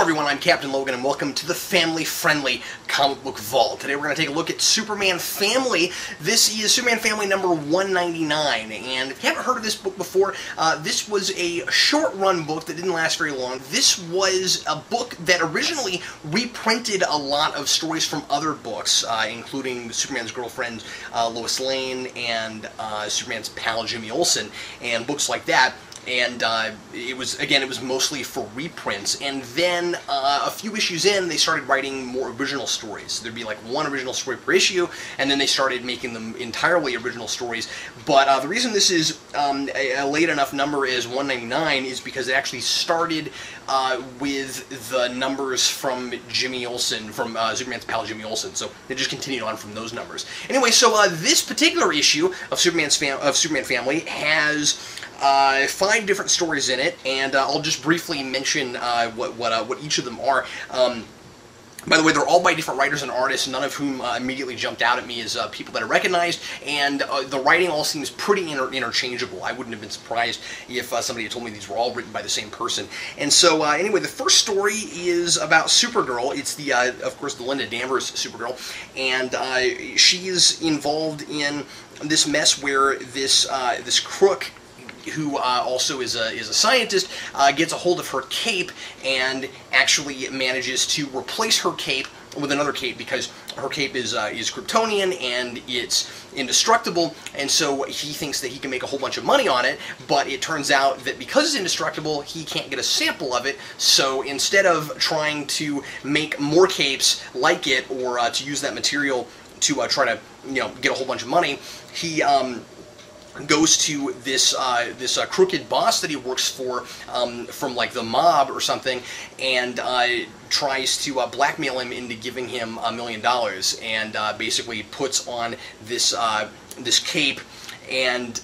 everyone, I'm Captain Logan, and welcome to the family-friendly Comic Book Vault. Today we're going to take a look at Superman Family. This is Superman Family number 199, and if you haven't heard of this book before, this was a short-run book that didn't last very long. This was a book that originally reprinted a lot of stories from other books, including Superman's girlfriend, Lois Lane, and Superman's pal, Jimmy Olsen, and books like that. And it was mostly for reprints. And then a few issues in, they started writing more original stories. There'd be like one original story per issue, and then they started making them entirely original stories. But the reason this is a late enough number as 199 is because it actually started with the numbers from Jimmy Olsen, from Superman's pal Jimmy Olsen. So they just continued on from those numbers. Anyway, so this particular issue of Superman Family has 5 different stories in it, and I'll just briefly mention what each of them are. By the way, they're all by different writers and artists, none of whom immediately jumped out at me as people that I recognized, and the writing all seems pretty interchangeable. I wouldn't have been surprised if somebody had told me these were all written by the same person. And so, anyway, the first story is about Supergirl. It's the, of course, the Linda Danvers Supergirl, and she's involved in this mess where this crook, who also is a scientist, gets a hold of her cape and actually manages to replace her cape with another cape, because her cape is Kryptonian and it's indestructible, and so he thinks that he can make a whole bunch of money on it, but it turns out that because it's indestructible, he can't get a sample of it, so instead of trying to make more capes like it, or to use that material to try to, get a whole bunch of money, he goes to this crooked boss that he works for from like the mob or something, and tries to blackmail him into giving him $1 million, and basically puts on this this cape and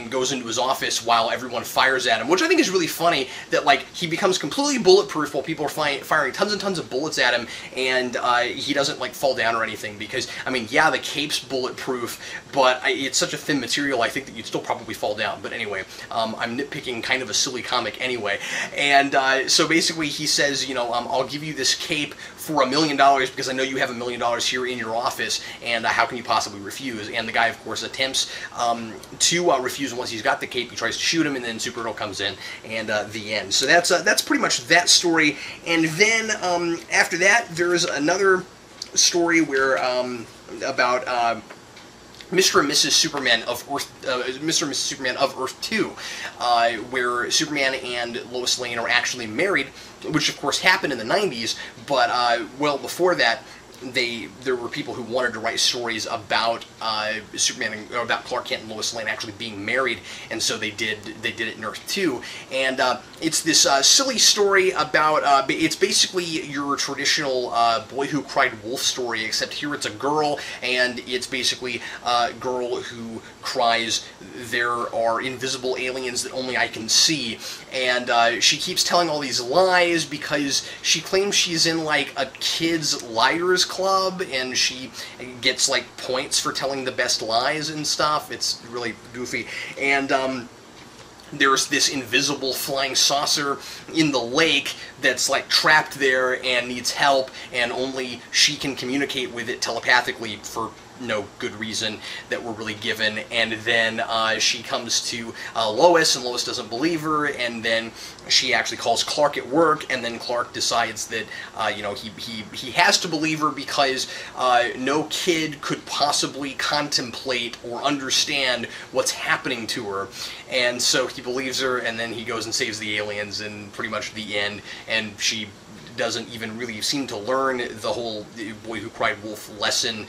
goes into his office while everyone fires at him, which I think is really funny, that like he becomes completely bulletproof while people are firing tons and tons of bullets at him, and he doesn't like fall down or anything, because I mean, yeah, the cape's bulletproof, but it's such a thin material, I think that you'd still probably fall down. But anyway, I'm nitpicking kind of a silly comic anyway, and so basically he says, I'll give you this cape for $1 million because I know you have $1 million here in your office, and how can you possibly refuse? And the guy, of course, attempts to refuse, and once he's got the cape, he tries to shoot him, and then Supergirl comes in, and the end. So that's pretty much that story. And then after that, there's another story where about Mr. and Mrs. Superman of Earth, Mr. and Mrs. Superman of Earth 2, where Superman and Lois Lane are actually married, which of course happened in the 90s, but well before that, there were people who wanted to write stories about Superman, or about Clark Kent and Lois Lane actually being married, and so they did it in Earth 2, and it's this silly story about, it's basically your traditional Boy Who Cried Wolf story, except here it's a girl, and it's basically a girl who cries, "There are invisible aliens that only I can see," and she keeps telling all these lies because she claims she's in like a kids' liars club, and she gets like points for telling the best lies and stuff. It's really goofy. And there's this invisible flying saucer in the lake that's like trapped there and needs help, and only she can communicate with it telepathically for no good reason that we're really given. And then she comes to Lois, and Lois doesn't believe her, and then she actually calls Clark at work, and then Clark decides that he has to believe her because no kid could possibly contemplate or understand what's happening to her, and so he believes her, and then he goes and saves the aliens, and pretty much the end, and she doesn't even really seem to learn the whole Boy Who Cried Wolf lesson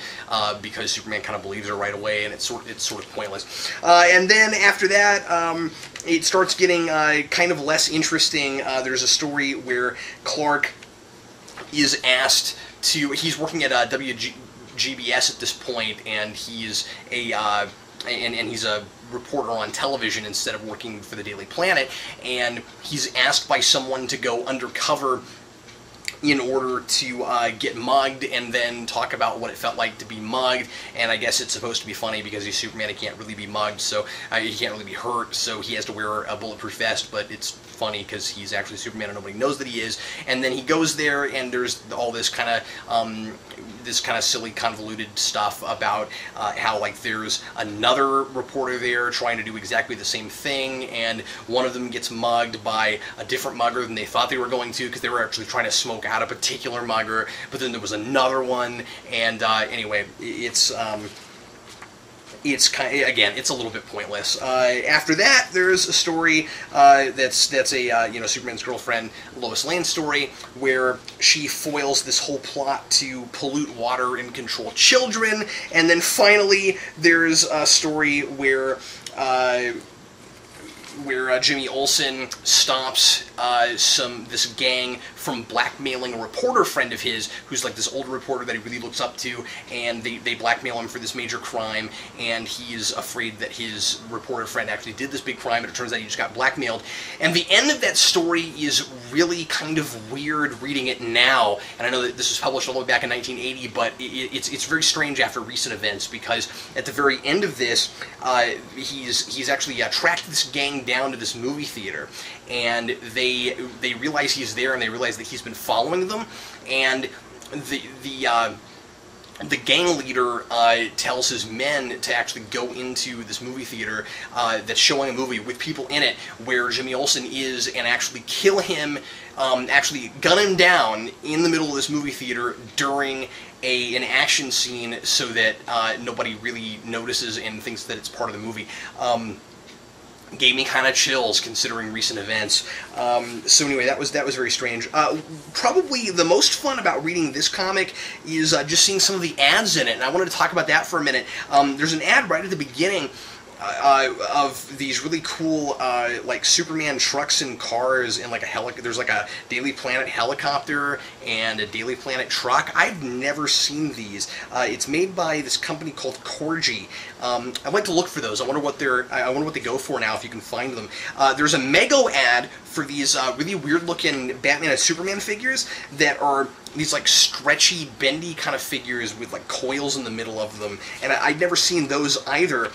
because Superman kind of believes her right away, and it's sort of pointless. And then after that, it starts getting kind of less interesting. There's a story where Clark is asked to, he's working at WGBS at this point, and he's he's a reporter on television instead of working for the Daily Planet, and he's asked by someone to go undercover in order to get mugged and then talk about what it felt like to be mugged. And I guess it's supposed to be funny because he's Superman, he can't really be mugged, so he can't really be hurt, so he has to wear a bulletproof vest, but it's funny because he's actually Superman and nobody knows that he is. And then he goes there, and there's all this kind of silly, convoluted stuff about how, like, there's another reporter there trying to do exactly the same thing, and one of them gets mugged by a different mugger than they thought they were going to, because they were actually trying to smoke out a particular mugger, but then there was another one, and anyway, it's kind of, again, it's a little bit pointless. After that, there's a story that's a Superman's girlfriend Lois Lane story, where she foils this whole plot to pollute water and control children. And then finally, there's a story where Jimmy Olsen stops this gang from blackmailing a reporter friend of his, who's like this older reporter that he really looks up to, and they blackmail him for this major crime, and he's afraid that his reporter friend actually did this big crime, but it turns out he just got blackmailed. And the end of that story is really kind of weird reading it now, and I know that this was published all the way back in 1980, but it's very strange after recent events, because at the very end of this, he's actually tracked this gang down to this movie theater, and they realize he's there, and they realize that he's been following them, and the gang leader tells his men to actually go into this movie theater that's showing a movie with people in it where Jimmy Olsen is, and actually kill him, actually gun him down in the middle of this movie theater during an action scene, so that nobody really notices and thinks that it's part of the movie. Gave me kind of chills considering recent events. So anyway, that was very strange. Probably the most fun about reading this comic is just seeing some of the ads in it, and I wanted to talk about that for a minute. There's an ad right at the beginning of these really cool like Superman trucks and cars, and like there's like a Daily Planet helicopter and a Daily Planet truck. I've never seen these. It's made by this company called Corgi. I'd like to look for those. I wonder what they go for now, if you can find them. There's a Mego ad for these really weird looking Batman and Superman figures that are these like stretchy, bendy kind of figures with like coils in the middle of them, and I'd never seen those either.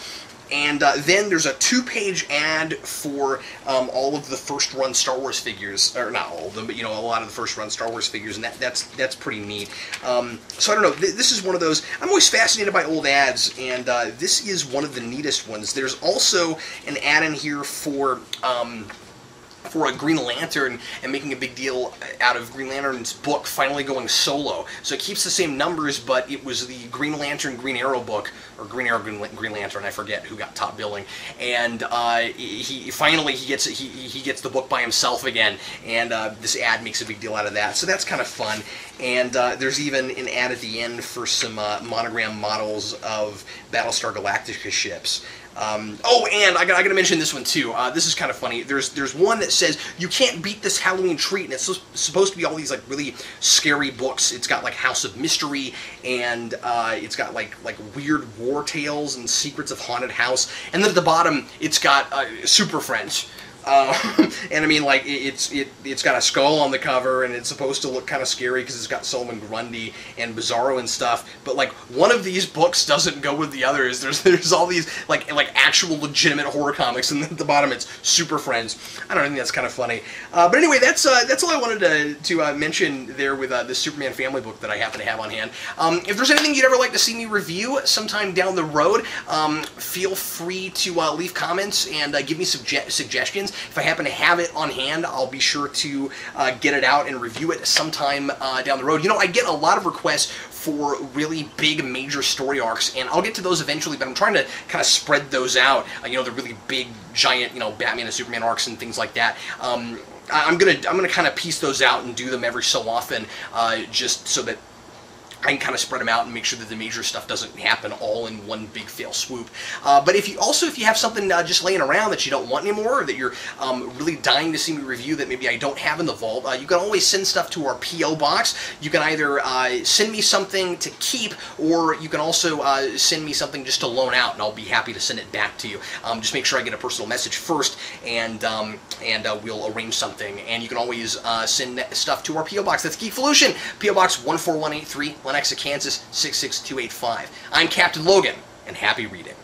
And then there's a 2-page ad for all of the first-run Star Wars figures, or not all of them, but a lot of the first-run Star Wars figures, and that's pretty neat. So I don't know. This is one of those. I'm always fascinated by old ads, and this is one of the neatest ones. There's also an ad in here for a Green Lantern, and making a big deal out of Green Lantern's book finally going solo. So it keeps the same numbers, but it was the Green Lantern Green Arrow book, or Green Arrow Green Lantern, I forget who got top billing, and he finally gets the book by himself again, and this ad makes a big deal out of that. So that's kind of fun. And there's even an ad at the end for some monogram models of Battlestar Galactica ships. Oh, and I gotta mention this one too. This is kind of funny. There's one that says you can't beat this Halloween treat, and it's supposed to be all these like really scary books. It's got like House of Mystery, and it's got like weird war tales and secrets of haunted house, and then at the bottom it's got Super Friends. And I mean, like, it's got a skull on the cover, and it's supposed to look kind of scary because it's got Solomon Grundy and Bizarro and stuff. But like, one of these books doesn't go with the others. There's all these like actual legitimate horror comics, and at the bottom it's Super Friends. I don't know, I think that's kind of funny. But anyway, that's all I wanted to mention there with the Superman Family book that I happen to have on hand. If there's anything you'd ever like to see me review sometime down the road, feel free to leave comments and give me suggestions. If I happen to have it on hand, I'll be sure to get it out and review it sometime down the road. I get a lot of requests for really big major story arcs, and I'll get to those eventually, but I'm trying to kind of spread those out, the really big, giant, Batman and Superman arcs and things like that. I'm gonna kind of piece those out and do them every so often, just so that I can kind of spread them out and make sure that the major stuff doesn't happen all in one big fail swoop. But if you have something just laying around that you don't want anymore, or that you're really dying to see me review that maybe I don't have in the vault, you can always send stuff to our P.O. box. You can either send me something to keep, or you can also send me something just to loan out, and I'll be happy to send it back to you. Just make sure I get a personal message first, and we'll arrange something. And you can always send stuff to our P.O. box. That's Geekvolution, P.O. Box 14183, Lenexa, Kansas 66285. I'm Captain Logan, and happy reading.